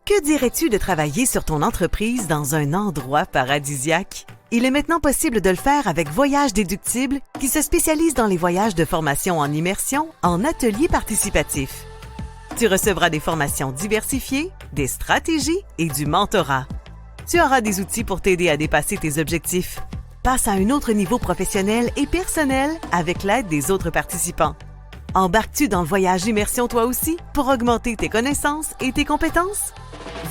Que dirais-tu de travailler sur ton entreprise dans un endroit paradisiaque? Il est maintenant possible de le faire avec Voyage Déductible, qui se spécialise dans les voyages de formation en immersion en ateliers participatifs. Tu recevras des formations diversifiées, des stratégies et du mentorat. Tu auras des outils pour t'aider à dépasser tes objectifs. Passe à un autre niveau professionnel et personnel avec l'aide des autres participants. Embarques-tu dans le voyage immersion toi aussi pour augmenter tes connaissances et tes compétences?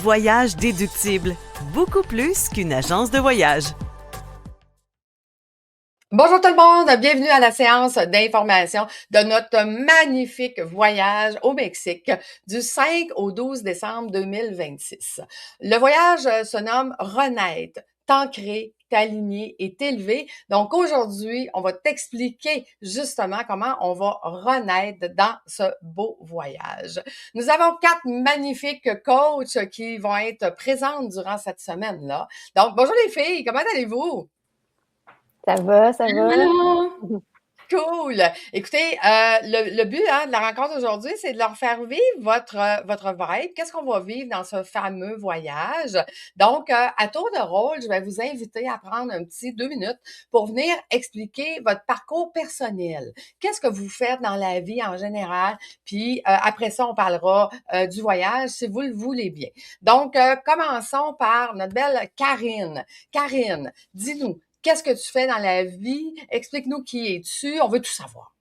Voyage Déductible, beaucoup plus qu'une agence de voyage. Bonjour tout le monde, bienvenue à la séance d'information de notre magnifique voyage au Mexique du 5 au 12 décembre 2026. Le voyage se nomme Renaître, t'ancrer, t'aligner et t'élever. Donc aujourd'hui, on va t'expliquer justement comment on va renaître dans ce beau voyage. Nous avons 4 magnifiques coachs qui vont être présentes durant cette semaine-là. Donc bonjour les filles, comment allez-vous? Ça va, ça va. Allô? Cool! Écoutez, le but de la rencontre aujourd'hui, c'est de leur faire vivre votre vibe. Qu'est-ce qu'on va vivre dans ce fameux voyage? Donc, à tour de rôle, je vais vous inviter à prendre un petit 2 minutes pour venir expliquer votre parcours personnel. Qu'est-ce que vous faites dans la vie en général? Puis, après ça, on parlera du voyage, si vous le voulez bien. Donc, commençons par notre belle Karine. Karine, dis-nous, qu'est-ce que tu fais dans la vie? Explique-nous qui es-tu? On veut tout savoir.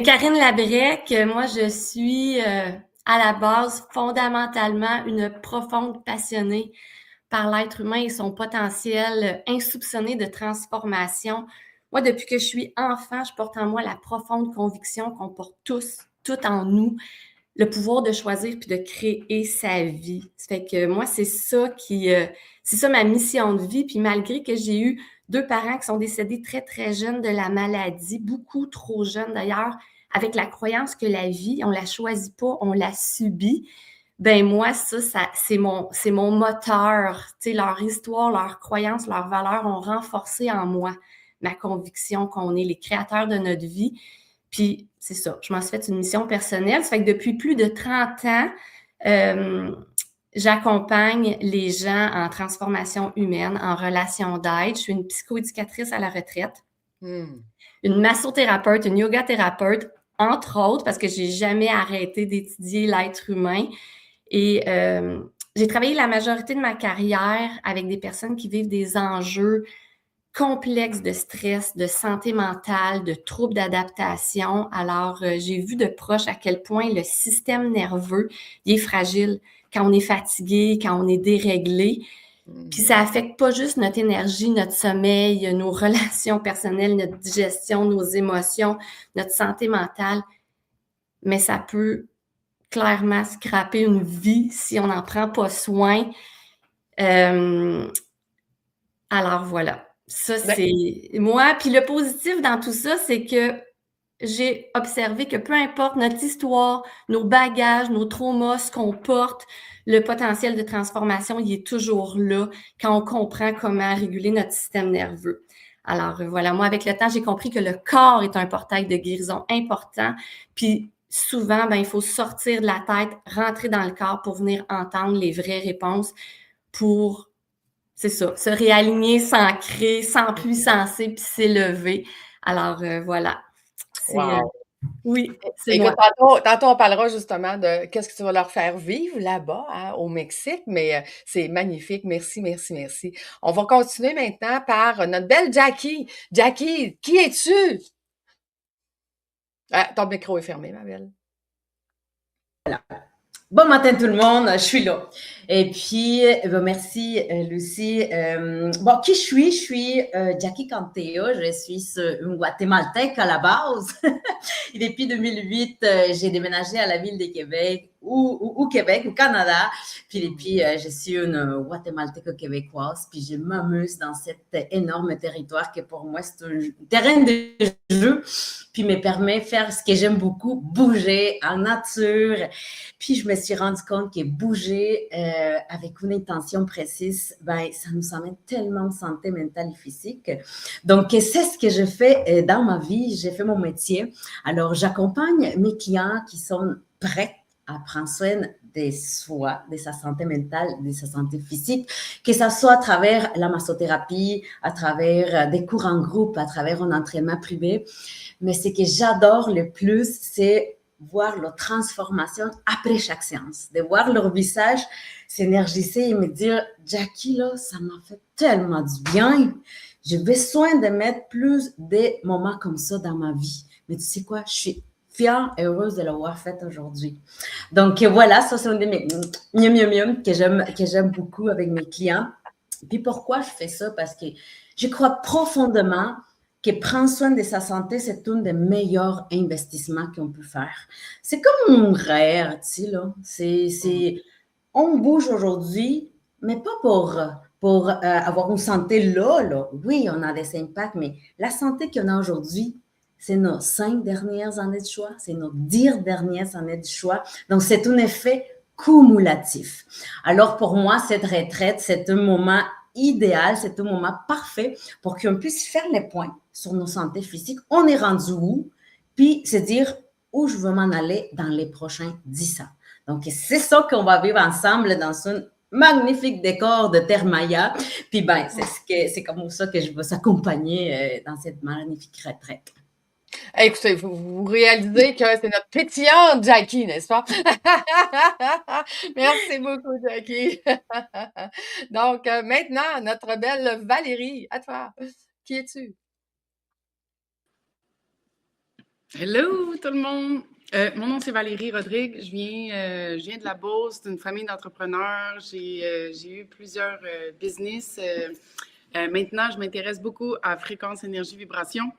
Karine Labrec, moi je suis à la base fondamentalement une profonde passionnée par l'être humain et son potentiel insoupçonné de transformation. Moi, depuis que je suis enfant, je porte en moi la profonde conviction qu'on porte tous, tout en nous, le pouvoir de choisir puis de créer sa vie. Ça fait que moi, c'est ça ma mission de vie. Puis malgré que j'ai eu 2 parents qui sont décédés très, très jeunes de la maladie, beaucoup trop jeunes d'ailleurs, avec la croyance que la vie, on la choisit pas, on la subit. Ben moi, ça c'est mon moteur. Tu sais, leur histoire, leurs croyances, leurs valeurs ont renforcé en moi ma conviction qu'on est les créateurs de notre vie. Puis, c'est ça, je m'en suis fait une mission personnelle. Ça fait que depuis plus de 30 ans, j'accompagne les gens en transformation humaine, en relation d'aide. Je suis une psychoéducatrice à la retraite, une massothérapeute, une yoga thérapeute, entre autres, parce que j'ai jamais arrêté d'étudier l'être humain. Et j'ai travaillé la majorité de ma carrière avec des personnes qui vivent des enjeux complexes de stress, de santé mentale, de troubles d'adaptation. Alors, j'ai vu de proche à quel point le système nerveux il est fragile quand on est fatigué, quand on est déréglé. Puis ça affecte pas juste notre énergie, notre sommeil, nos relations personnelles, notre digestion, nos émotions, notre santé mentale, mais ça peut clairement scraper une vie si on n'en prend pas soin. Alors voilà. Ça, c'est moi. Puis le positif dans tout ça, c'est que j'ai observé que peu importe notre histoire, nos bagages, nos traumas, ce qu'on porte, le potentiel de transformation, il est toujours là quand on comprend comment réguler notre système nerveux. Alors voilà, moi, avec le temps, j'ai compris que le corps est un portail de guérison important. Puis souvent, il faut sortir de la tête, rentrer dans le corps pour venir entendre les vraies réponses pour... C'est ça, se réaligner, s'ancrer, s'empuissancer, puis s'élever. Alors, voilà. Wow! Oui, c'est Écoute, moi. tantôt, on parlera justement de qu'est-ce que tu vas leur faire vivre là-bas, au Mexique, mais c'est magnifique. Merci, merci, merci. On va continuer maintenant par notre belle Jackie. Jackie, qui es-tu? Ah, ton micro est fermé, ma belle. Voilà. Bon matin tout le monde, je suis là. Et puis, merci Lucie. Bon, qui je suis? Je suis Jackie Canteo, je suis une Guatémaltèque à la base. Et depuis 2008, j'ai déménagé à la ville de Québec, au Québec, au Canada. Puis depuis, je suis une Guatémaltèque québécoise. Puis je m'amuse dans cet énorme territoire que pour moi, c'est un terrain de jeu. Puis me permet de faire ce que j'aime beaucoup, bouger en nature. Puis je me suis rendu compte que bouger avec une intention précise, ça nous amène tellement de santé mentale et physique. Donc, c'est ce que je fais dans ma vie. J'ai fait mon métier. Alors, j'accompagne mes clients qui sont prêts à prendre soin de soi, de sa santé mentale, de sa santé physique, que ça soit à travers la massothérapie, à travers des cours en groupe, à travers un entraînement privé. Mais ce que j'adore le plus, c'est voir leur transformation après chaque séance, de voir leur visage s'énergiser et me dire, Jackie, là, ça m'a fait tellement du bien. J'ai besoin de mettre plus de moments comme ça dans ma vie. Mais tu sais quoi, je suis fière et heureuse de l'avoir fait aujourd'hui. Donc voilà, ça c'est un de mes mieux que j'aime beaucoup avec mes clients. Puis pourquoi je fais ça? Parce que je crois profondément que prendre soin de sa santé, c'est un des meilleurs investissements qu'on peut faire. C'est comme un rêve, tu sais, là. On bouge aujourd'hui, mais pas pour avoir une santé là. Oui, on a des impacts, mais la santé qu'on a aujourd'hui, c'est nos 5 dernières années de choix, c'est nos 10 dernières années de choix. Donc, c'est un effet cumulatif. Alors, pour moi, cette retraite, c'est un moment idéal, c'est un moment parfait pour qu'on puisse faire les points sur nos santé physiques. On est rendu où? Puis, se dire où je veux m'en aller dans les prochains 10 ans. Donc, c'est ça qu'on va vivre ensemble dans un magnifique décor de Terre Maya. Puis, ben, c'est comme ça que je vais s'accompagner dans cette magnifique retraite. Écoutez, vous réalisez que c'est notre pétillante Jackie, n'est-ce pas? Merci beaucoup, Jackie. Donc, maintenant, notre belle Valérie, à toi. Qui es-tu? Hello tout le monde! Mon nom c'est Valérie Rodrigue, je viens de la Beauce, d'une famille d'entrepreneurs. J'ai eu plusieurs business. Maintenant, je m'intéresse beaucoup à fréquence, énergie, vibration.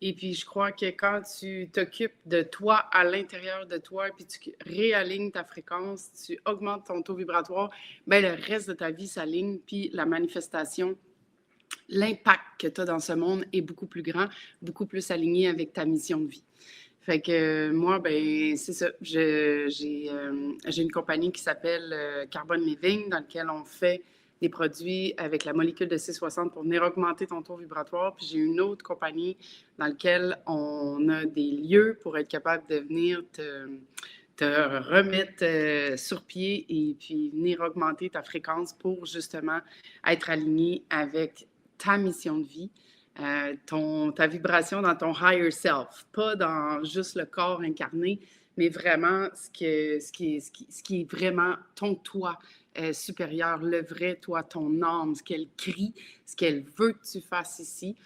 Et puis, je crois que quand tu t'occupes de toi à l'intérieur de toi, puis tu réalignes ta fréquence, tu augmentes ton taux vibratoire, bien, le reste de ta vie s'aligne, puis la manifestation, l'impact que tu as dans ce monde est beaucoup plus grand, beaucoup plus aligné avec ta mission de vie. Fait que moi, ben c'est ça. J'ai une compagnie qui s'appelle Carbon Living, dans laquelle on fait des produits avec la molécule de C60 pour venir augmenter ton taux vibratoire. Puis j'ai une autre compagnie dans laquelle on a des lieux pour être capable de venir te remettre sur pied et puis venir augmenter ta fréquence pour justement être aligné avec ta mission de vie, ta vibration dans ton higher self, pas dans juste le corps incarné, mais vraiment ce qui est vraiment ton toi supérieur, le vrai toi, ton âme, ce qu'elle crie, ce qu'elle veut que tu fasses ici.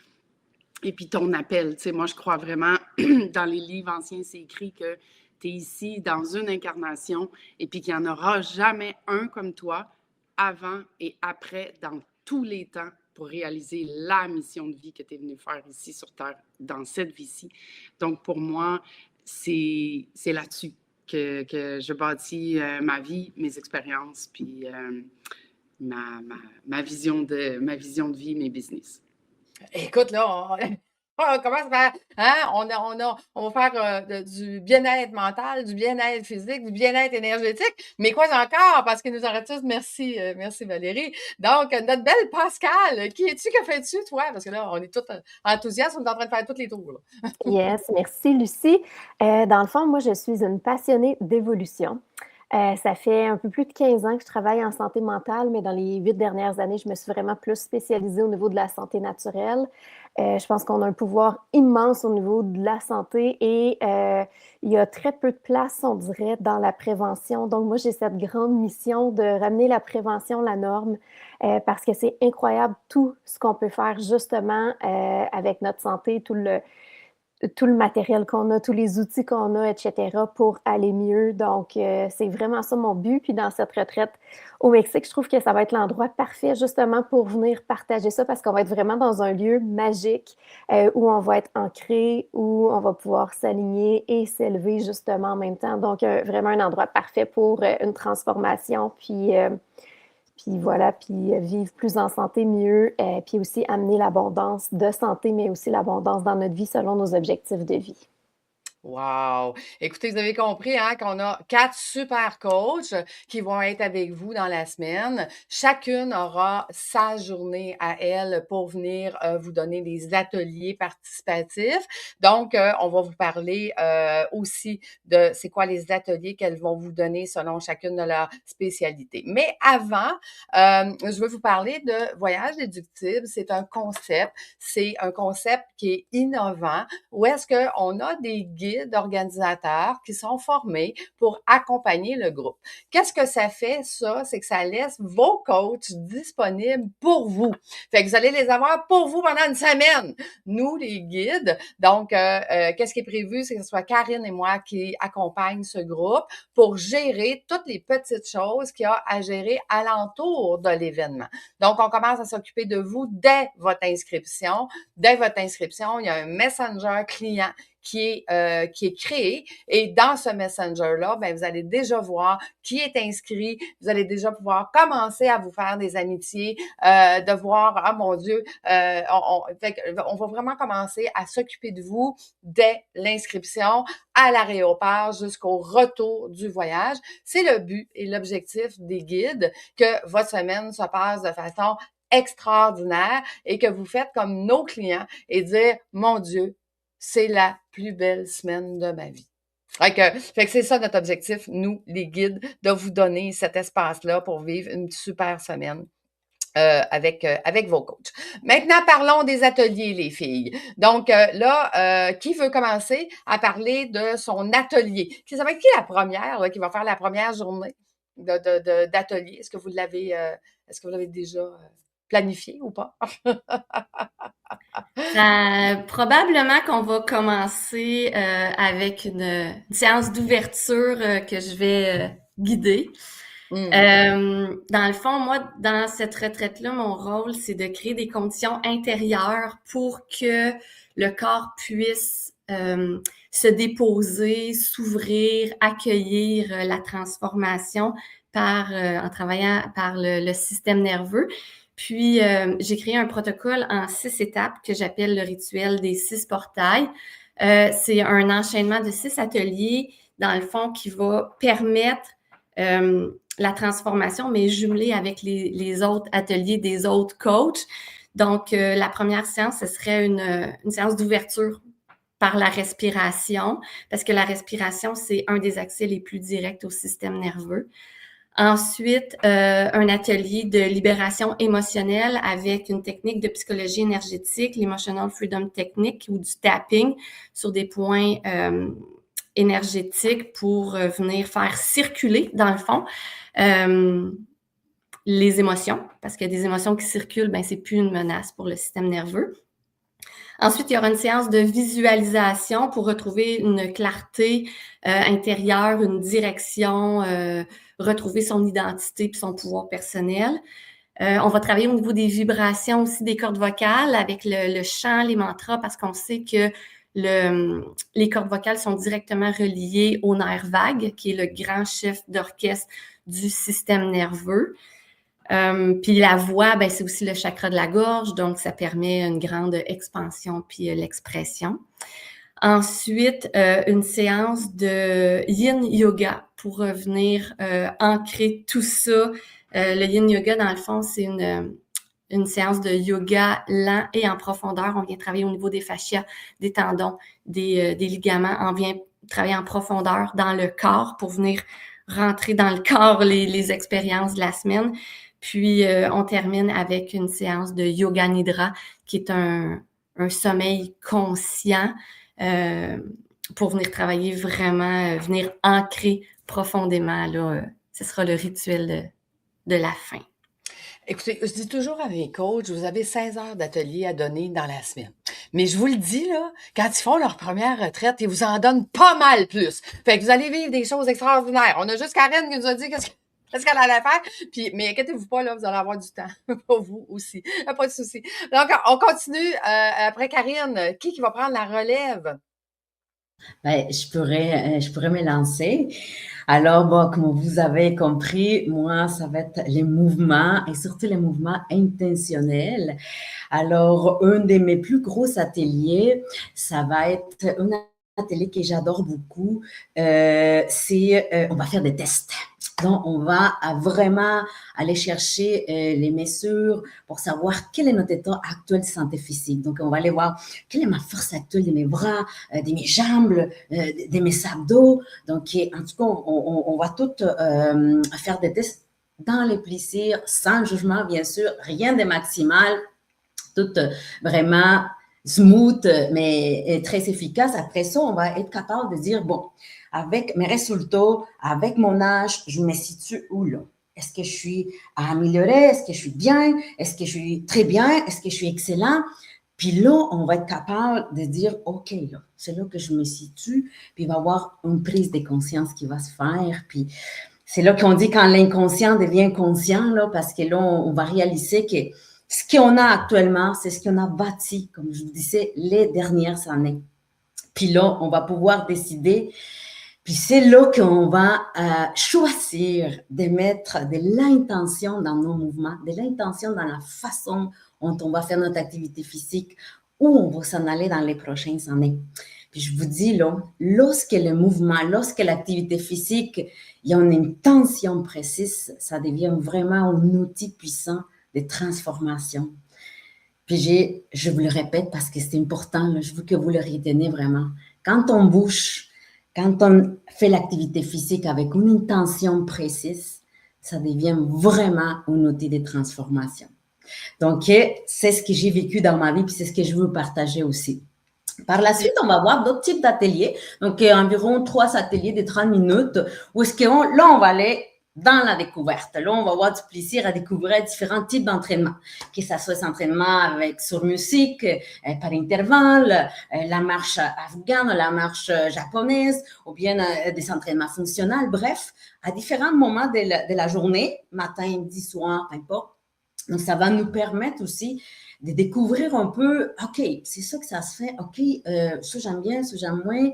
Et puis ton appel, tu sais, moi je crois vraiment, dans les livres anciens, c'est écrit que tu es ici dans une incarnation et puis qu'il n'y en aura jamais un comme toi avant et après dans tous les temps pour réaliser la mission de vie que tu es venu faire ici sur Terre, dans cette vie-ci. Donc, pour moi, c'est là-dessus que je bâtis ma vie, mes expériences, puis ma vision de vie, mes business. Écoute, là, on commence à faire, hein, on va faire du bien-être mental, du bien-être physique, du bien-être énergétique, mais quoi encore? Parce que nous en tous, merci Valérie. Donc, notre belle Pascale, qui es-tu, que fais-tu, toi? Parce que là, on est tous enthousiastes, on est en train de faire tous les tours, là. Yes, merci Lucie. Dans le fond, moi, je suis une passionnée d'évolution. Ça fait un peu plus de 15 ans que je travaille en santé mentale, mais dans les 8 dernières années, je me suis vraiment plus spécialisée au niveau de la santé naturelle. Je pense qu'on a un pouvoir immense au niveau de la santé et il y a très peu de place, on dirait, dans la prévention. Donc, moi, j'ai cette grande mission de ramener la prévention, la norme, parce que c'est incroyable tout ce qu'on peut faire justement avec notre santé, tout le matériel qu'on a, tous les outils qu'on a, etc., pour aller mieux. Donc, c'est vraiment ça mon but. Puis dans cette retraite au Mexique, je trouve que ça va être l'endroit parfait justement pour venir partager ça parce qu'on va être vraiment dans un lieu magique où on va être ancré, où on va pouvoir s'aligner et s'élever justement en même temps. Donc, vraiment un endroit parfait pour une transformation. Puis voilà, puis vivre plus en santé, mieux, puis aussi amener l'abondance de santé, mais aussi l'abondance dans notre vie selon nos objectifs de vie. Wow! Écoutez, vous avez compris hein, qu'on a 4 super coachs qui vont être avec vous dans la semaine. Chacune aura sa journée à elle pour venir vous donner des ateliers participatifs. Donc, on va vous parler aussi de c'est quoi les ateliers qu'elles vont vous donner selon chacune de leurs spécialités. Mais avant, je veux vous parler de Voyage déductible. C'est un concept qui est innovant où est-ce qu'on a des guides organisateurs qui sont formés pour accompagner le groupe. Qu'est-ce que ça fait, ça? C'est que ça laisse vos coachs disponibles pour vous. Fait que vous allez les avoir pour vous pendant une semaine. Nous, les guides, donc, qu'est-ce qui est prévu? C'est que ce soit Karine et moi qui accompagnent ce groupe pour gérer toutes les petites choses qu'il y a à gérer alentour de l'événement. Donc, on commence à s'occuper de vous dès votre inscription. Dès votre inscription, il y a un messenger client qui est créé. Et dans ce Messenger-là, ben, vous allez déjà voir qui est inscrit. Vous allez déjà pouvoir commencer à vous faire des amitiés, de voir, ah mon Dieu, on va vraiment commencer à s'occuper de vous dès l'inscription à l'aéroport jusqu'au retour du voyage. C'est le but et l'objectif des guides que votre semaine se passe de façon extraordinaire et que vous faites comme nos clients et dire, mon Dieu, c'est la plus belle semaine de ma vie. Fait que c'est ça notre objectif, nous, les guides, de vous donner cet espace-là pour vivre une super semaine. Avec vos coachs. Maintenant, parlons des ateliers, les filles. Donc là, qui veut commencer à parler de son atelier? Ça va être qui la première là, qui va faire la première journée d'atelier? Est-ce que vous l'avez déjà planifié ou pas? Probablement qu'on va commencer avec une séance d'ouverture que je vais guider. Dans le fond, moi, dans cette retraite-là, mon rôle, c'est de créer des conditions intérieures pour que le corps puisse se déposer, s'ouvrir, accueillir la transformation en travaillant par le système nerveux. Puis, j'ai créé un protocole en 6 étapes que j'appelle le rituel des 6 portails. C'est un enchaînement de 6 ateliers, dans le fond, qui va permettre la transformation, mais jumelée avec les autres ateliers des autres coachs. Donc, la première séance, ce serait une séance d'ouverture par la respiration, parce que la respiration, c'est un des accès les plus directs au système nerveux. Ensuite, un atelier de libération émotionnelle avec une technique de psychologie énergétique, l'Emotional Freedom Technique ou du tapping sur des points énergétiques pour venir faire circuler, dans le fond, les émotions, parce que des émotions qui circulent, ben c'est plus une menace pour le système nerveux. Ensuite, il y aura une séance de visualisation pour retrouver une clarté intérieure, une direction, retrouver son identité puis son pouvoir personnel. On va travailler au niveau des vibrations aussi des cordes vocales avec le chant, les mantras, parce qu'on sait que les cordes vocales sont directement reliées au nerf vague, qui est le grand chef d'orchestre du système nerveux. Puis la voix, ben, c'est aussi le chakra de la gorge, donc ça permet une grande expansion puis l'expression. Ensuite, une séance de yin yoga pour revenir ancrer tout ça. Le yin yoga, dans le fond, c'est une séance de yoga lent et en profondeur. On vient travailler au niveau des fascias, des tendons, des ligaments. On vient travailler en profondeur dans le corps pour venir rentrer dans le corps les expériences de la semaine. Puis, on termine avec une séance de yoga nidra, qui est un sommeil conscient pour venir travailler vraiment, venir ancrer profondément. Là, ce sera le rituel de la fin. Écoutez, je dis toujours à mes coachs, vous avez 16 heures d'atelier à donner dans la semaine. Mais je vous le dis, là, quand ils font leur première retraite, ils vous en donnent pas mal plus. Fait que vous allez vivre des choses extraordinaires. On a juste Karine qui nous a dit qu'est-ce qu'elle allait faire. Puis, mais inquiétez-vous pas, là, vous allez avoir du temps pour vous aussi. Pas de souci. Donc, on continue après Karine. Qui va prendre la relève? Ben, je pourrais me lancer. Alors, bon, comme vous avez compris, moi, ça va être les mouvements et surtout les mouvements intentionnels. Alors, un de mes plus gros ateliers, ça va être un atelier que j'adore beaucoup, on va faire des tests. Donc, on va vraiment aller chercher les mesures pour savoir quel est notre état actuel de santé physique. Donc, on va aller voir quelle est ma force actuelle de mes bras, de mes jambes, de mes abdos. Donc, en tout cas, on va tout faire des tests dans les plaisirs, sans jugement, bien sûr, rien de maximal, tout vraiment smooth, mais très efficace. Après ça, on va être capable de dire, bon, avec mes résultats, avec mon âge, je me situe où là? Est-ce que je suis à améliorer? Est-ce que je suis bien? Est-ce que je suis très bien? Est-ce que je suis excellent? Puis là, on va être capable de dire, OK, là, c'est là que je me situe, puis il va y avoir une prise de conscience qui va se faire, puis c'est là qu'on dit quand l'inconscient devient conscient, là, parce que là, on va réaliser que ce qu'on a actuellement, c'est ce qu'on a bâti, comme je vous disais, les dernières années. Puis là, on va pouvoir décider. Puis c'est là qu'on va choisir de mettre de l'intention dans nos mouvements, de l'intention dans la façon dont on va faire notre activité physique, où on va s'en aller dans les prochaines années. Puis je vous dis, là, lorsque le mouvement, lorsque l'activité physique, il y a une intention précise, ça devient vraiment un outil puissant de transformation. Puis je vous le répète parce que c'est important, là, je veux que vous le retenez vraiment. Quand on bouge, quand on fait l'activité physique avec une intention précise, ça devient vraiment un outil de transformation. Donc, c'est ce que j'ai vécu dans ma vie, puis c'est ce que je veux partager aussi. Par la suite, on va voir d'autres types d'ateliers. Donc, environ 3 ateliers de 30 minutes où est-ce là, on va aller dans la découverte. Là, on va avoir du plaisir à découvrir différents types d'entraînements, que ce soit des entraînements sur musique, par intervalle, la marche afghane, la marche japonaise, ou bien des entraînements fonctionnels. Bref, à différents moments de la journée, matin, midi, soir, peu importe. Donc, ça va nous permettre aussi de découvrir un peu, OK, c'est ça que ça se fait, OK, ça j'aime bien, ça j'aime moins.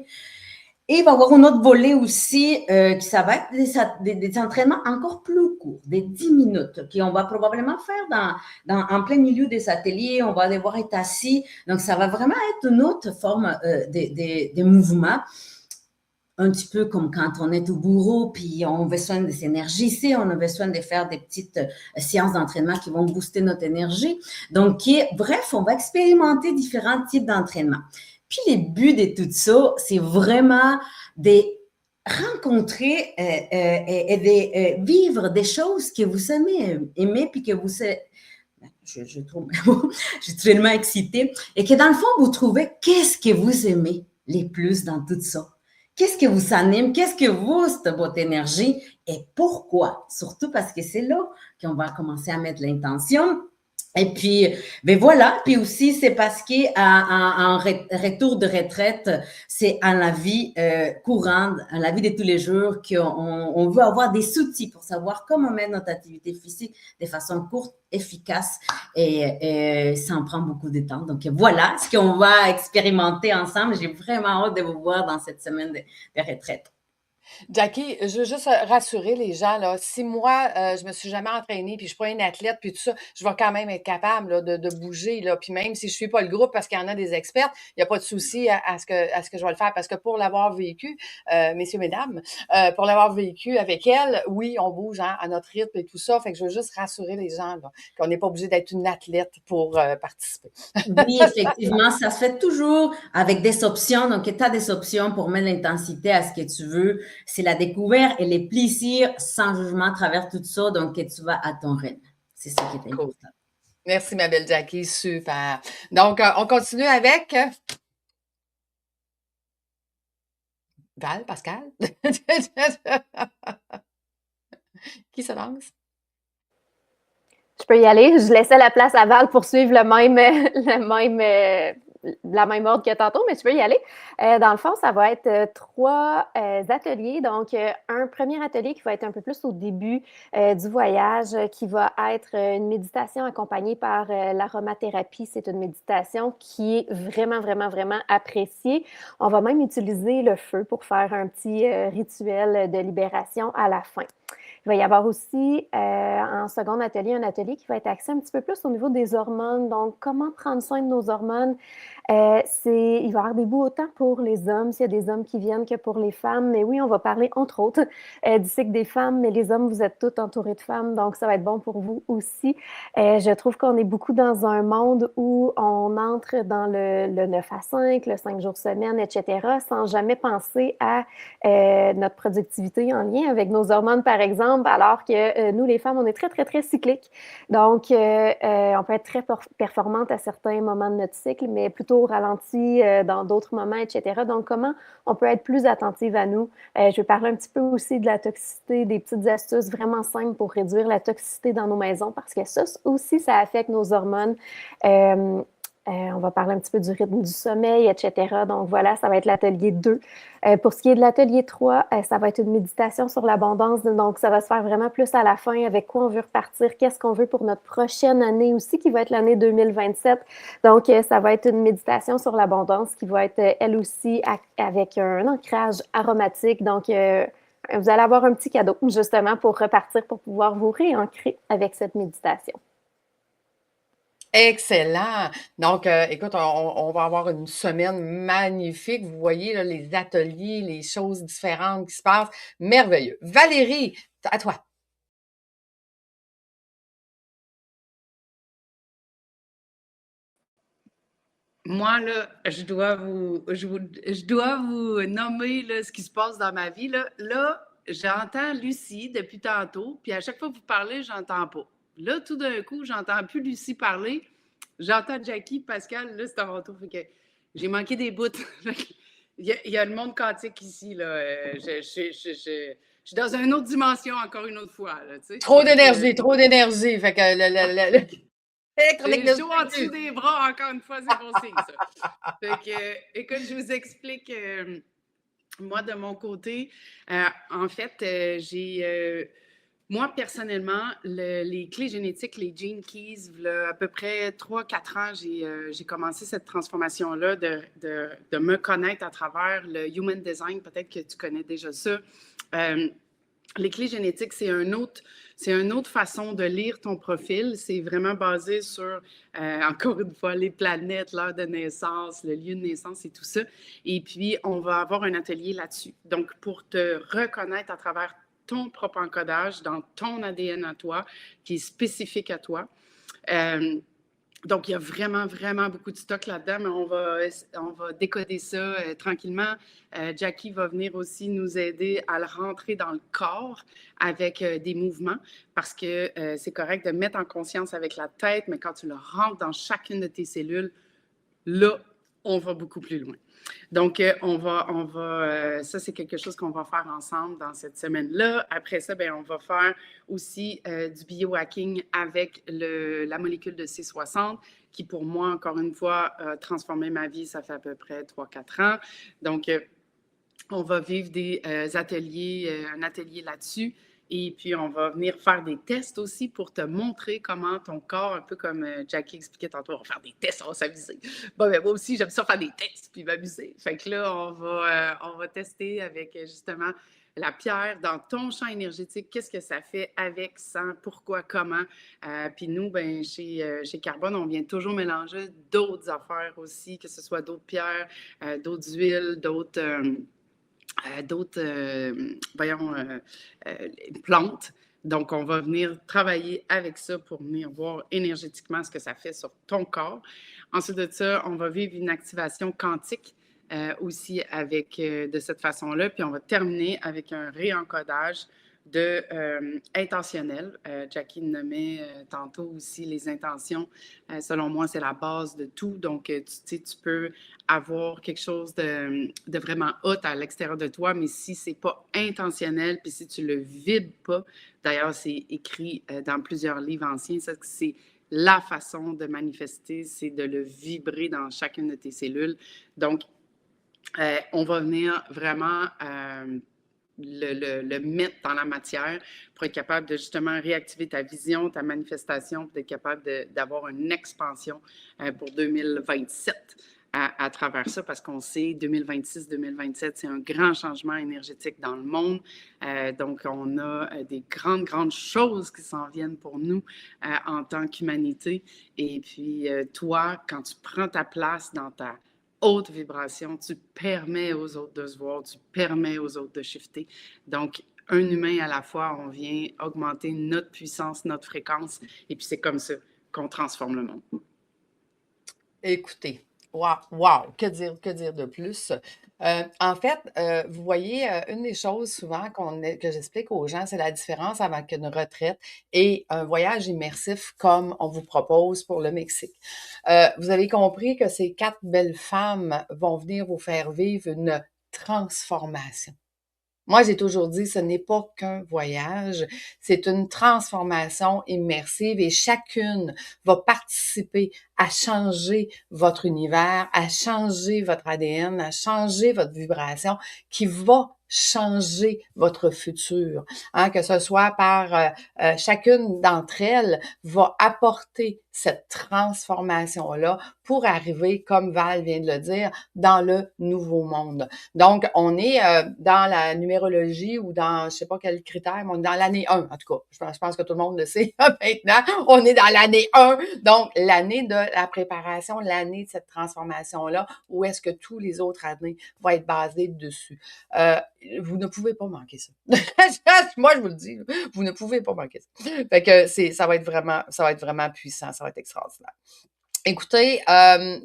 Et il va y avoir un autre volet aussi, qui ça va être des entraînements encore plus courts, des 10 minutes, qu'on va probablement faire en plein milieu des ateliers. On va devoir être assis. Donc, ça va vraiment être une autre forme de mouvement. Un petit peu comme quand on est au bureau, puis on a besoin de s'énergiser, on a besoin de faire des petites séances d'entraînement qui vont booster notre énergie. Donc, bref, on va expérimenter différents types d'entraînement. Puis, le but de tout ça, c'est vraiment de rencontrer et de vivre des choses que vous aimez puis que vous... Je trouve tellement excitée. Et que dans le fond, vous trouvez qu'est-ce que vous aimez les plus dans tout ça. Qu'est-ce que vous anime? Qu'est-ce que booste votre énergie? Et pourquoi? Surtout parce que c'est là qu'on va commencer à mettre l'intention. Et puis, ben voilà. Puis aussi, c'est parce qu'en retour de retraite, c'est en la vie courante, en la vie de tous les jours, qu'on veut avoir des outils pour savoir comment mettre notre activité physique de façon courte, efficace et ça en prend beaucoup de temps. Donc, voilà ce qu'on va expérimenter ensemble. J'ai vraiment hâte de vous voir dans cette semaine de retraite. Jackie, je veux juste rassurer les gens, là. Si moi, je me suis jamais entraînée, puis je suis pas une athlète, puis tout ça, je vais quand même être capable là, de bouger, là. Puis même si je suis pas le groupe, parce qu'il y en a des experts, il n'y a pas de souci à ce que je vais le faire. Parce que pour l'avoir vécu, messieurs, mesdames, pour l'avoir vécu avec elle, oui, on bouge hein, à notre rythme et tout ça. Fait que je veux juste rassurer les gens là, qu'on n'est pas obligé d'être une athlète pour participer. Oui, effectivement, ça se fait toujours avec des options. Donc, tu as des options pour mettre l'intensité à ce que tu veux. C'est la découverte et les plaisirs sans jugement à travers tout ça. Donc, que tu vas à ton rythme. C'est ça qui est important. Cool. Merci, ma belle Jackie. Super. Donc, on continue avec Val, Pascal. Qui se lance? Je peux y aller. Je laissais la place à Val pour suivre la même ordre que tantôt, mais tu peux y aller. Dans le fond, ça va être 3 ateliers. Donc, un premier atelier qui va être un peu plus au début du voyage, qui va être une méditation accompagnée par l'aromathérapie. C'est une méditation qui est vraiment, vraiment, vraiment appréciée. On va même utiliser le feu pour faire un petit rituel de libération à la fin. Il va y avoir aussi en second atelier, un atelier qui va être axé un petit peu plus au niveau des hormones. Donc, comment prendre soin de nos hormones. Il va y avoir des bouts autant pour les hommes, s'il y a des hommes qui viennent, que pour les femmes. Mais oui, on va parler, entre autres, du cycle des femmes, mais les hommes, vous êtes tous entourés de femmes, donc ça va être bon pour vous aussi. Je trouve qu'on est beaucoup dans un monde où on entre dans le 9 à 5, le 5 jours semaine, etc., sans jamais penser à notre productivité en lien avec nos hormones, par exemple, alors que nous, les femmes, on est très, très, très cycliques. Donc, on peut être très performante à certains moments de notre cycle, mais plutôt au ralenti dans d'autres moments, etc. Donc, comment on peut être plus attentive à nous? Je vais parler un petit peu aussi de la toxicité, des petites astuces vraiment simples pour réduire la toxicité dans nos maisons, parce que ça aussi, ça affecte nos hormones. On va parler un petit peu du rythme du sommeil, etc. Donc voilà, ça va être l'atelier 2. Pour ce qui est de l'atelier 3, ça va être une méditation sur l'abondance. Donc, ça va se faire vraiment plus à la fin, avec quoi on veut repartir, qu'est-ce qu'on veut pour notre prochaine année aussi, qui va être l'année 2027. Donc, ça va être une méditation sur l'abondance qui va être, elle aussi, avec un ancrage aromatique. Donc, vous allez avoir un petit cadeau, justement, pour repartir, pour pouvoir vous réancrer avec cette méditation. Excellent. Donc, écoute, on va avoir une semaine magnifique. Vous voyez là, les ateliers, les choses différentes qui se passent. Merveilleux. Valérie, à toi. Moi, là, je dois vous nommer là, ce qui se passe dans ma vie. Là, j'entends Lucie depuis tantôt, puis à chaque fois que vous parlez, j'entends pas. Là, tout d'un coup, j'entends plus Lucie parler. J'entends Jackie, Pascal, là, c'est à mon tour. Fait que j'ai manqué des bouts. Il y a le monde quantique ici, là. Je suis dans une autre dimension, encore une autre fois, là, tu sais. Trop d'énergie, trop d'énergie. Fait que J'ai chaud en dessous des bras, encore une fois, c'est bon signe, ça. Fait que, écoute, je vous explique, moi, de mon côté, en fait, moi, personnellement, les clés génétiques, les Gene Keys, à peu près 3-4 ans, j'ai commencé cette transformation-là de me connaître à travers le Human Design. Peut-être que tu connais déjà ça. Les clés génétiques, c'est une autre façon de lire ton profil. C'est vraiment basé sur, encore une fois, les planètes, l'heure de naissance, le lieu de naissance et tout ça. Et puis, on va avoir un atelier là-dessus. Donc, pour te reconnaître à travers ton propre encodage, dans ton ADN à toi, qui est spécifique à toi. Donc, il y a vraiment, vraiment beaucoup de stock là-dedans, mais on va décoder ça tranquillement. Jackie va venir aussi nous aider à le rentrer dans le corps avec des mouvements, parce que c'est correct de mettre en conscience avec la tête, mais quand tu le rentres dans chacune de tes cellules, là, on va beaucoup plus loin. Donc, ça, c'est quelque chose qu'on va faire ensemble dans cette semaine-là. Après ça, bien, on va faire aussi du biohacking avec la molécule de C60, qui pour moi, encore une fois, a transformé ma vie, ça fait à peu près 3-4 ans. Donc, on va vivre un atelier là-dessus. Et puis, on va venir faire des tests aussi pour te montrer comment ton corps, un peu comme Jackie expliquait tantôt, on va faire des tests, on va s'amuser. Bon, ben, moi aussi, j'aime ça faire des tests puis m'amuser. Fait que là, on va tester avec justement la pierre dans ton champ énergétique. Qu'est-ce que ça fait avec, sans, pourquoi, comment. Puis nous, ben, chez Carbone, on vient toujours mélanger d'autres affaires aussi, que ce soit d'autres pierres, d'autres huiles, d'autres plantes. Donc, on va venir travailler avec ça pour venir voir énergétiquement ce que ça fait sur ton corps. Ensuite de ça, on va vivre une activation quantique aussi de cette façon-là. Puis, on va terminer avec un réencodage intentionnel. Jackie nommait tantôt aussi les intentions. Selon moi, c'est la base de tout. Donc, tu peux avoir quelque chose de vraiment hot à l'extérieur de toi, mais si c'est pas intentionnel, puis si tu le vibres pas, d'ailleurs, c'est écrit dans plusieurs livres anciens, ça, c'est la façon de manifester, c'est de le vibrer dans chacune de tes cellules. Donc, on va venir vraiment le mettre dans la matière pour être capable de justement réactiver ta vision, ta manifestation, pour être capable d'avoir une expansion pour 2027. à travers ça parce qu'on sait 2026-2027, c'est un grand changement énergétique dans le monde. Donc, on a des grandes choses qui s'en viennent pour nous en tant qu'humanité. Et puis, toi, quand tu prends ta place dans ta haute vibration, tu permets aux autres de se voir, tu permets aux autres de shifter. Donc, un humain à la fois, on vient augmenter notre puissance, notre fréquence, et puis c'est comme ça qu'on transforme le monde. Écoutez, wow, que dire de plus? En fait, vous voyez, une des choses souvent que j'explique aux gens, c'est la différence avec une retraite et un voyage immersif comme on vous propose pour le Mexique. Vous avez compris que ces 4 belles femmes vont venir vous faire vivre une transformation. Moi, j'ai toujours dit, ce n'est pas qu'un voyage, c'est une transformation immersive et chacune va participer à changer votre univers, à changer votre ADN, à changer votre vibration qui va changer votre futur. Hein, que ce soit par chacune d'entre elles va apporter cette transformation-là pour arriver, comme Val vient de le dire, dans le nouveau monde. Donc, on est dans la numérologie ou dans, je sais pas quel critère, mais on est dans l'année 1, en tout cas. Je pense que tout le monde le sait maintenant. On est dans l'année 1, donc l'année de la préparation, l'année de cette transformation-là, où est-ce que tous les autres années vont être basées dessus. Vous ne pouvez pas manquer ça. Moi, je vous le dis, vous ne pouvez pas manquer ça. Fait que ça va être vraiment puissant, ça va être extraordinaire. Écoutez,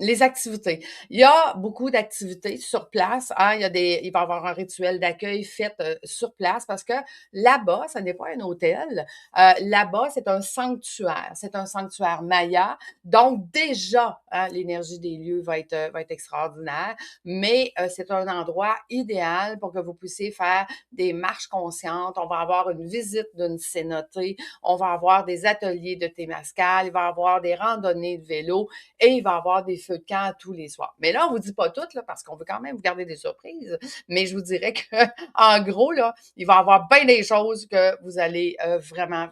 les activités. Il y a beaucoup d'activités sur place. Hein, il va y avoir un rituel d'accueil fait sur place parce que là-bas, ce n'est pas un hôtel. Là-bas, c'est un sanctuaire. C'est un sanctuaire maya. Donc, déjà, hein, l'énergie des lieux va être extraordinaire. Mais c'est un endroit idéal pour que vous puissiez faire des marches conscientes. On va avoir une visite d'une cénotée. On va avoir des ateliers de Témascal. Il va y avoir des randonnées de vélo. Et il va y avoir des feux de camp tous les soirs. Mais là, on vous dit pas tout, là, parce qu'on veut quand même vous garder des surprises. Mais je vous dirais que, en gros, là, il va y avoir bien des choses que vous allez vraiment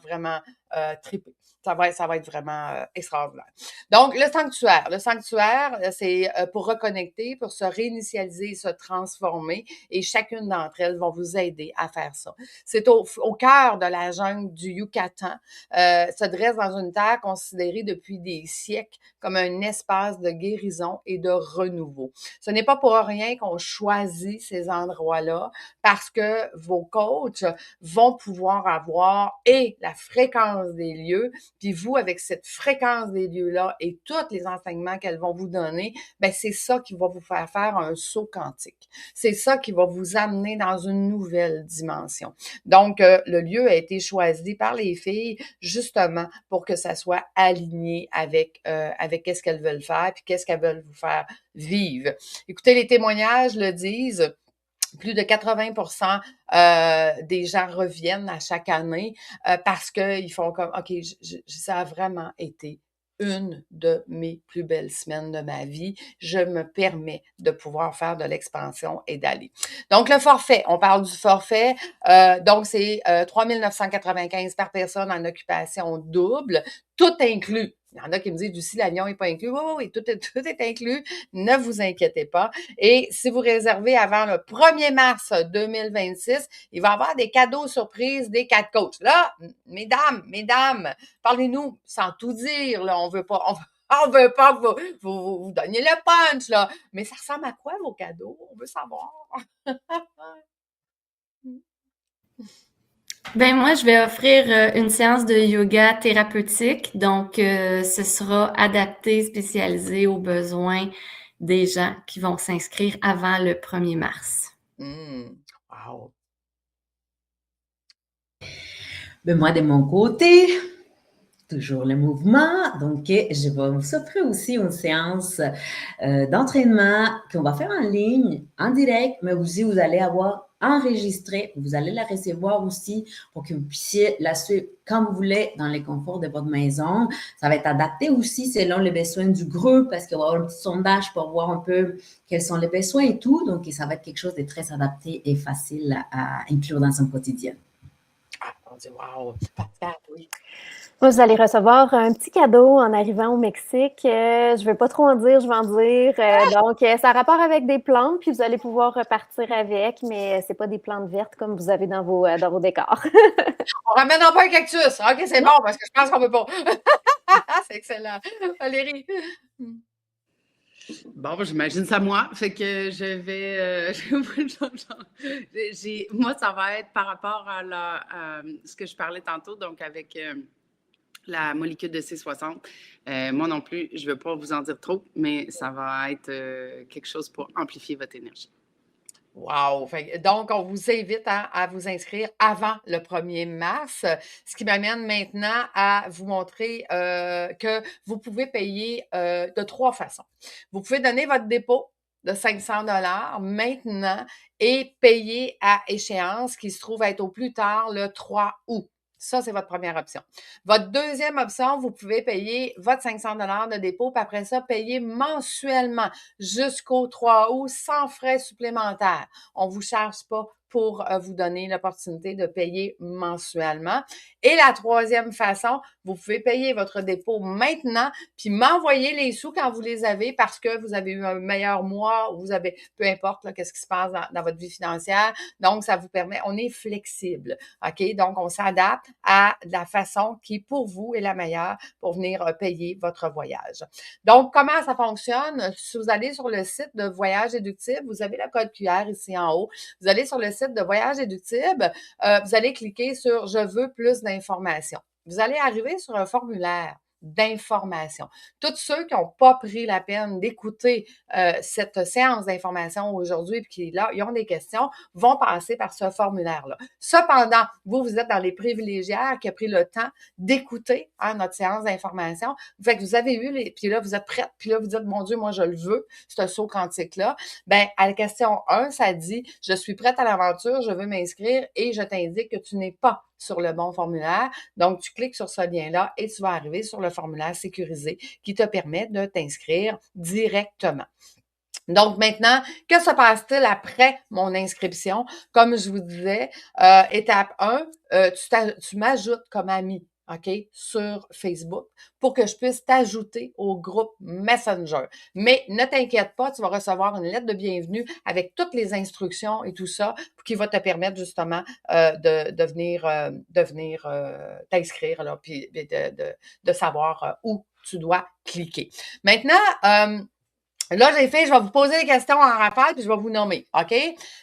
triper. Ça va être vraiment extraordinaire. Donc, le sanctuaire, c'est pour reconnecter, pour se réinitialiser, se transformer, et chacune d'entre elles vont vous aider à faire ça. C'est au cœur de la jungle du Yucatan, se dresse dans une terre considérée depuis des siècles comme un espace de guérison et de renouveau. Ce n'est pas pour rien qu'on choisit ces endroits-là, parce que vos coachs vont pouvoir avoir et la fréquence des lieux, puis vous, avec cette fréquence des lieux-là et tous les enseignements qu'elles vont vous donner, ben c'est ça qui va vous faire faire un saut quantique. C'est ça qui va vous amener dans une nouvelle dimension. Donc, le lieu a été choisi par les filles justement pour que ça soit aligné avec qu'est-ce qu'elles veulent faire puis qu'est-ce qu'elles veulent vous faire vivre. Écoutez, les témoignages le disent. Plus de 80% des gens reviennent à chaque année parce qu'ils font comme, OK, ça a vraiment été une de mes plus belles semaines de ma vie. Je me permets de pouvoir faire de l'expansion et d'aller. Donc, le forfait, on parle du forfait. Donc, c'est 3 995 par personne en occupation double, tout inclus. Il y en a qui me disent, Lucie, l'avion n'est pas inclus. Oui, tout est inclus. Ne vous inquiétez pas. Et si vous réservez avant le 1er mars 2026, il va y avoir des cadeaux surprises des 4 coachs. Là, mesdames, parlez-nous sans tout dire. Là, on veut pas que vous donniez le punch, là. Mais ça ressemble à quoi, vos cadeaux? On veut savoir. Ben moi, je vais offrir une séance de yoga thérapeutique. Donc, ce sera adapté, spécialisé aux besoins des gens qui vont s'inscrire avant le 1er mars. Wow. Ben moi, de mon côté, toujours le mouvement. Donc, je vais vous offrir aussi une séance d'entraînement qu'on va faire en ligne, en direct, mais aussi vous allez avoir enregistré. Vous allez la recevoir aussi pour que vous puissiez la suivre comme vous voulez dans les conforts de votre maison. Ça va être adapté aussi selon les besoins du groupe parce qu'il va y avoir un petit sondage pour voir un peu quels sont les besoins et tout. Donc, ça va être quelque chose de très adapté et facile à inclure dans son quotidien. Ah, on dit wow. Pascal, oui. Moi, vous allez recevoir un petit cadeau en arrivant au Mexique. Je ne vais pas trop en dire, je vais en dire. Donc, ça a rapport avec des plantes, puis vous allez pouvoir repartir avec, mais c'est pas des plantes vertes comme vous avez dans vos décors. On ramène pas un cactus. OK, c'est Non? bon, parce que je pense qu'on peut pas. C'est excellent. Valérie. Bon, ben, j'imagine ça moi. Fait que je vais. Moi, ça va être par rapport à ce que je parlais tantôt, donc avec la molécule de C60. Moi non plus, je ne veux pas vous en dire trop, mais ça va être quelque chose pour amplifier votre énergie. Wow! Donc, on vous invite à vous inscrire avant le 1er mars, ce qui m'amène maintenant à vous montrer que vous pouvez payer de 3 façons. Vous pouvez donner votre dépôt de 500 maintenant et payer à échéance qui se trouve être au plus tard le 3 août. Ça, c'est votre première option. Votre deuxième option, vous pouvez payer votre 500 de dépôt, puis après ça, payer mensuellement jusqu'au 3 août sans frais supplémentaires. On ne vous charge pas pour vous donner l'opportunité de payer mensuellement. Et la troisième façon, vous pouvez payer votre dépôt maintenant, puis m'envoyer les sous quand vous les avez parce que vous avez eu un meilleur mois ou vous avez, peu importe, qu'est-ce qui se passe dans votre vie financière. Donc, ça vous permet, on est flexible, OK? Donc, on s'adapte à la façon qui, pour vous, est la meilleure pour venir payer votre voyage. Donc, comment ça fonctionne? Si vous allez sur le site de Voyage Déductible, vous avez le code QR ici en haut. Vous allez sur le site de Voyage Déductible, vous allez cliquer sur « Je veux plus d'informations ». Vous allez arriver sur un formulaire d'information. Tous ceux qui n'ont pas pris la peine d'écouter cette séance d'information aujourd'hui et qui là, ils ont des questions, vont passer par ce formulaire-là. Cependant, vous êtes dans les privilégiaires qui ont pris le temps d'écouter notre séance d'information. Fait que vous avez eu puis là, vous êtes prête, puis là, vous dites, mon Dieu, moi, je le veux, ce saut quantique-là. Ben, à la question 1, ça dit, je suis prête à l'aventure, je veux m'inscrire et je t'indique que tu n'es pas sur le bon formulaire. Donc, tu cliques sur ce lien-là et tu vas arriver sur le formulaire sécurisé qui te permet de t'inscrire directement. Donc, maintenant, que se passe-t-il après mon inscription? Comme je vous disais, étape 1, tu m'ajoutes comme ami. OK, sur Facebook pour que je puisse t'ajouter au groupe Messenger. Mais ne t'inquiète pas, tu vas recevoir une lettre de bienvenue avec toutes les instructions et tout ça qui va te permettre justement de venir t'inscrire là, puis de savoir où tu dois cliquer. Maintenant, là, je vais vous poser des questions en rafale, puis je vais vous nommer, OK?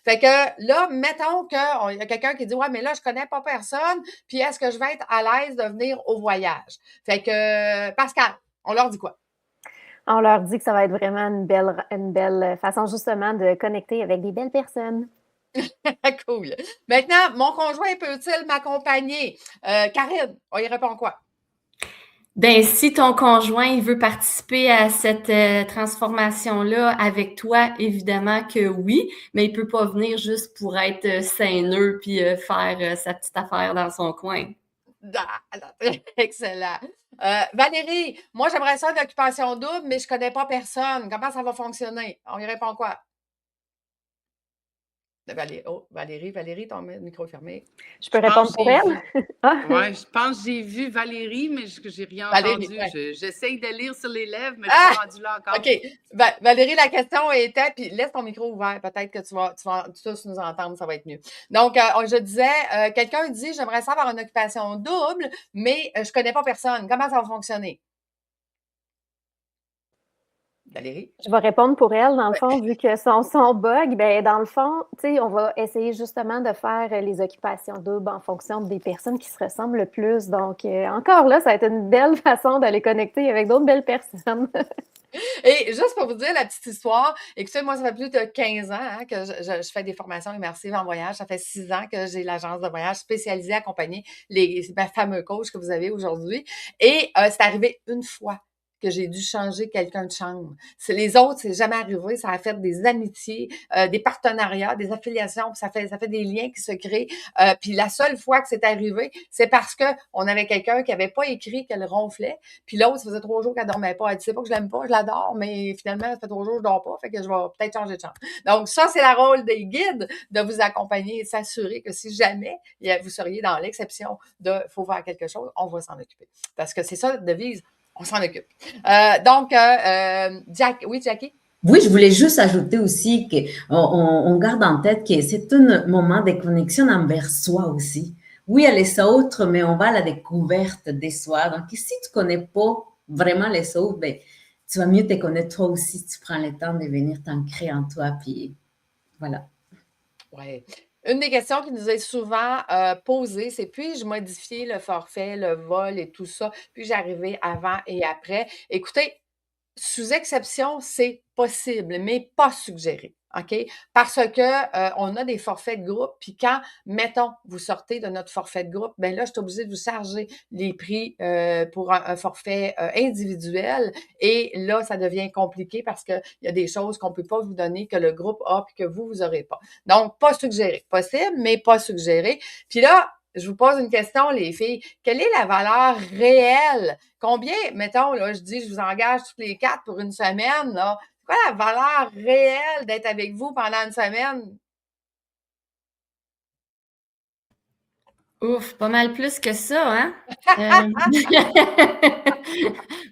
Fait que là, mettons qu'il y a quelqu'un qui dit « Ouais, mais là, je connais pas personne, puis est-ce que je vais être à l'aise de venir au voyage? » Fait que, Pascal, on leur dit quoi? On leur dit que ça va être vraiment une belle façon justement de connecter avec des belles personnes. Cool. Maintenant, mon conjoint peut-il m'accompagner? Karine, on y répond quoi? Ben, si ton conjoint il veut participer à cette transformation-là avec toi, évidemment que oui, mais il peut pas venir juste pour être saineux puis faire sa petite affaire dans son coin. Excellent. Valérie, moi, j'aimerais ça une occupation double, mais je connais pas personne. Comment ça va fonctionner? On y répond quoi? Valérie, ton micro est fermé. Je peux répondre pour elle? Oui, je pense que j'ai vu Valérie, mais que j'ai rien entendu. Ouais. J'essaye de lire sur les lèvres, mais je ne suis pas rendue là encore. OK. Valérie, la question était, puis laisse ton micro ouvert, peut-être que tu vas tous nous entendre, ça va être mieux. Donc, je disais, quelqu'un dit, j'aimerais ça avoir une occupation double, mais je ne connais pas personne. Comment ça va fonctionner? Valérie? Je vais répondre pour elle, dans le fond, vu que son bug, ben dans le fond, tu sais, on va essayer justement de faire les occupations doubles en fonction des personnes qui se ressemblent le plus. Donc, encore là, ça va être une belle façon d'aller connecter avec d'autres belles personnes. Et juste pour vous dire la petite histoire, écoutez, moi, ça fait plus de 15 ans que je fais des formations immersives en voyage. Ça fait 6 ans que j'ai l'agence de voyage spécialisée à accompagner les fameux coachs que vous avez aujourd'hui. Et c'est arrivé une fois que j'ai dû changer quelqu'un de chambre. Les autres, c'est jamais arrivé. Ça a fait des amitiés, des partenariats, des affiliations, ça fait des liens qui se créent. Puis la seule fois que c'est arrivé, c'est parce que on avait quelqu'un qui avait pas écrit qu'elle ronflait, puis l'autre, ça faisait 3 jours qu'elle dormait pas. Elle dit, c'est pas que je l'aime pas, je l'adore, mais finalement, ça fait 3 jours que je dors pas, fait que je vais peut-être changer de chambre. Donc, ça, c'est le rôle des guides, de vous accompagner et s'assurer que si jamais vous seriez dans l'exception de faut faire quelque chose, on va s'en occuper. Parce que c'est ça, notre devise, on s'en occupe. Oui, Jackie? Oui, je voulais juste ajouter aussi qu'on garde en tête que c'est un moment de connexion envers soi aussi. Oui, il y a les autres, mais on va à la découverte de soi. Donc, si tu connais pas vraiment les autres, ben, tu vas mieux te connaître toi aussi si tu prends le temps de venir t'ancrer en toi. Puis voilà. Oui. Une des questions qui nous est souvent posée, c'est puis-je modifier le forfait, le vol et tout ça, puis-je arriver avant et après? Écoutez, sous exception, c'est possible, mais pas suggéré. OK? Parce que on a des forfaits de groupe, puis quand, mettons, vous sortez de notre forfait de groupe, ben là, je suis obligée de vous charger les prix pour un forfait individuel. Et là, ça devient compliqué parce qu'il y a des choses qu'on ne peut pas vous donner que le groupe a puis que vous n'aurez pas. Donc, pas suggéré. Possible, mais pas suggéré. Puis là, je vous pose une question, les filles. Quelle est la valeur réelle? Combien, mettons, là, je dis, je vous engage toutes les 4 pour une semaine, là. C'est quoi la valeur réelle d'être avec vous pendant une semaine? Ouf, pas mal plus que ça, hein?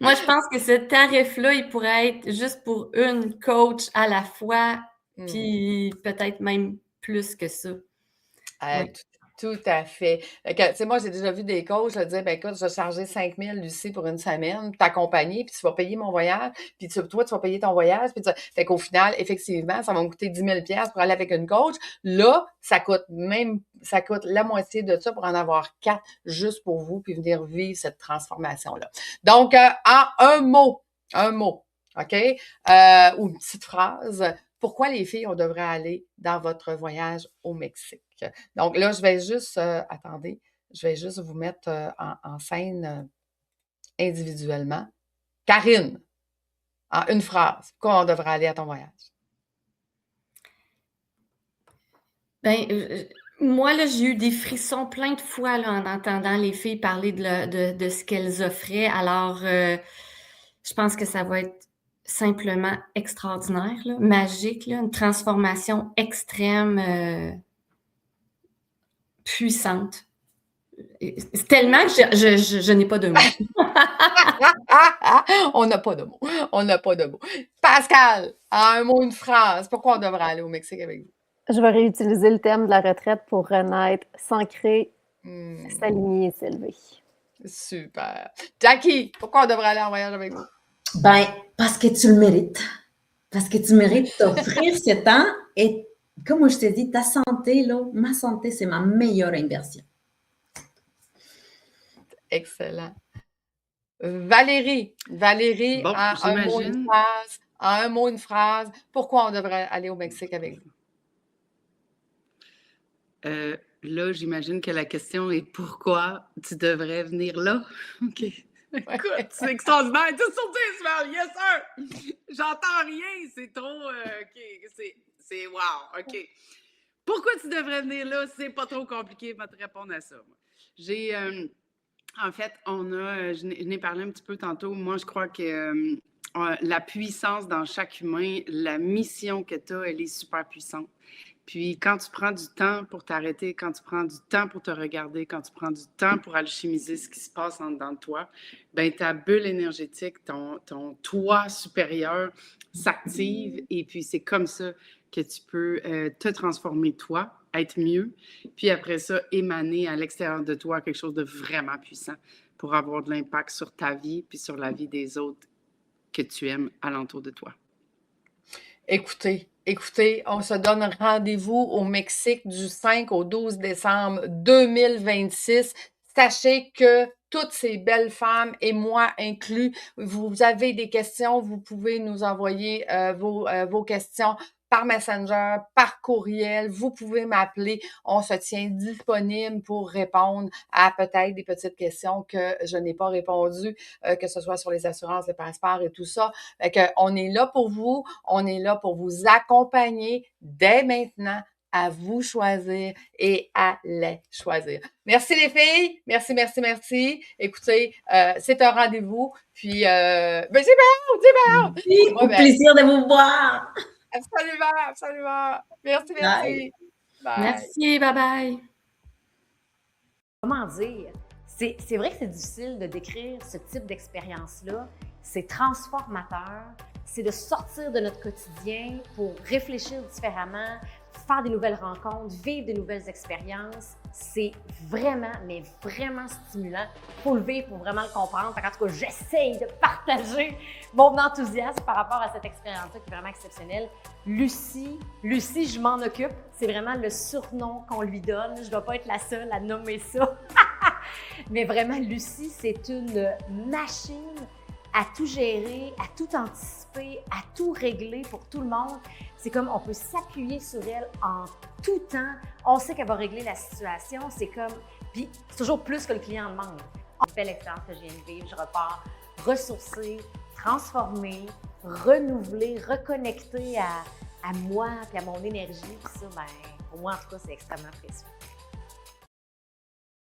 Moi, je pense que ce tarif-là, il pourrait être juste pour une coach à la fois, puis peut-être même plus que ça. Ouais. Tout à fait. Tu sais, moi, j'ai déjà vu des coachs dire, ben écoute, je vais charger 5 000, Lucie, pour une semaine, t'accompagner, puis tu vas payer mon voyage, puis toi, tu vas payer ton voyage. Puis fait qu'au final, effectivement, ça va me coûter 10 000 pour aller avec une coach. Là, ça coûte la moitié de ça pour en avoir 4 juste pour vous, puis venir vivre cette transformation-là. Donc, en un mot, OK? Ou une petite phrase. Pourquoi les filles, on devrait aller dans votre voyage au Mexique? Donc là, je vais juste, attendez, je vais juste vous mettre en scène individuellement. Karine, en une phrase, pourquoi on devrait aller à ton voyage? Ben, moi, là, j'ai eu des frissons plein de fois là, en entendant les filles parler de ce qu'elles offraient. Alors, je pense que ça va être simplement extraordinaire, là, magique, là, une transformation extrême, puissante. C'est tellement que je n'ai pas de mots. On n'a pas de mots. On n'a pas de mots. Pascal, en un mot, une phrase, pourquoi on devrait aller au Mexique avec vous? Je vais réutiliser le thème de la retraite pour renaître, s'ancrer, s'aligner et s'élever. Super. Jackie, pourquoi on devrait aller en voyage avec vous? Ben, parce que tu le mérites. Parce que tu mérites d'offrir ce temps et, comme je t'ai dit, ta santé, là, ma santé, c'est ma meilleure inversion. Excellent. Valérie, Bon, en un mot, une phrase, pourquoi on devrait aller au Mexique avec vous? Là, j'imagine que la question est pourquoi tu devrais venir là? OK. Écoute, c'est extraordinaire. 10 sur 10, man. Yes, sir. J'entends rien. C'est trop. OK. C'est wow. OK. Pourquoi tu devrais venir là? C'est pas trop compliqué de te répondre à ça. J'ai. En fait, je n'ai parlé un petit peu tantôt. Moi, je crois que la puissance dans chaque humain, la mission que tu as, elle est super puissante. Puis quand tu prends du temps pour t'arrêter, quand tu prends du temps pour te regarder, quand tu prends du temps pour alchimiser ce qui se passe en dedans de toi, ben ta bulle énergétique, ton toi supérieur s'active et puis c'est comme ça que tu peux te transformer toi, être mieux, puis après ça, émaner à l'extérieur de toi quelque chose de vraiment puissant pour avoir de l'impact sur ta vie puis sur la vie des autres que tu aimes alentour de toi. Écoutez, on se donne rendez-vous au Mexique du 5 au 12 décembre 2026. Sachez que toutes ces belles femmes, et moi inclus, vous avez des questions, vous pouvez nous envoyer vos questions par Messenger, par courriel. Vous pouvez m'appeler. On se tient disponible pour répondre à peut-être des petites questions que je n'ai pas répondues, que ce soit sur les assurances, les passeports et tout ça. Fait que on est là pour vous. On est là pour vous accompagner dès maintenant. À vous choisir et à les choisir. Merci les filles. Merci, merci, merci. Écoutez, c'est un rendez-vous. Puis, ben c'est bon. Oui, Moi, au plaisir de vous voir. Absolument, absolument. Merci, merci. Bye. Merci, bye bye. Comment dire? C'est vrai que c'est difficile de décrire ce type d'expérience-là. C'est transformateur. C'est de sortir de notre quotidien pour réfléchir différemment, faire des nouvelles rencontres, vivre des nouvelles expériences. C'est vraiment, mais vraiment stimulant. Il faut le vivre pour vraiment le comprendre. En tout cas, j'essaye de partager mon enthousiasme par rapport à cette expérience-là qui est vraiment exceptionnelle. Lucie, je m'en occupe. C'est vraiment le surnom qu'on lui donne. Je ne dois pas être la seule à nommer ça. Mais vraiment, Lucie, c'est une machine à tout gérer, à tout anticiper, à tout régler pour tout le monde. C'est comme on peut s'appuyer sur elle en tout temps. On sait qu'elle va régler la situation. C'est comme, puis c'est toujours plus que le client demande. Belle expérience que je viens de vivre. Je repars ressourcée, transformée, renouvelée, reconnectée à moi et à mon énergie. Puis ça, ben, pour moi, en tout cas, c'est extrêmement précieux.